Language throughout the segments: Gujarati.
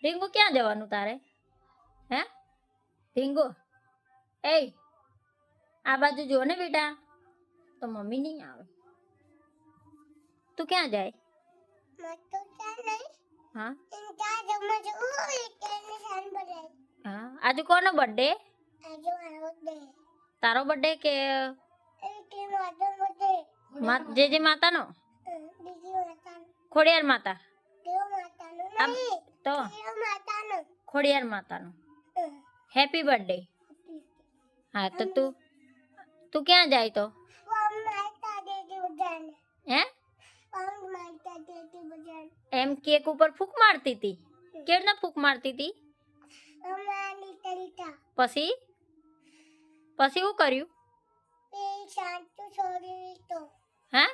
રીંગુ ક્યાં જવાનું તારે? હે રીંગુ, એ આ બાજુ જો ને બેટા, તો મમ્મી નહીં આવે. તું ક્યાં જાય? હા હા, આજે કોનો બર્થડે? તારો બર્થડે કે જે માતાનો? ખોડિયાર માતા તો ખોડિયાર માતાનો હેપી બર્થડે. હા તો તું ક્યાં જાય તો? હે એમ કેક ઉપર ફૂંક મારતી હતી? કેવી રીતના ફૂંક મારતી હતી? પછી પછી શું કર્યું? હે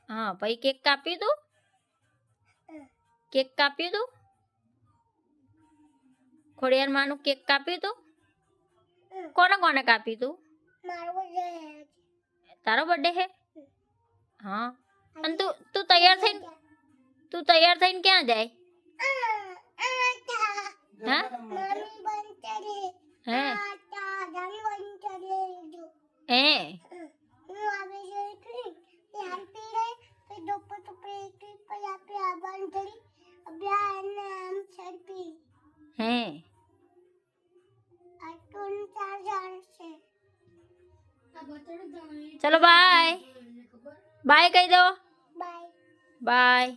હા પછી કેક કાપ્યું તું? કેક કાપ્યું તું? ખોડિયાર માનું કેક કાપ્યું તું? કોને કોને કાપ્યું તું? તારો બર્થડે હે? હા અને તું તૈયાર થઈને ક્યાં જાય? હા હે હે હે ચલો બાય બાય કહી દો. બાય.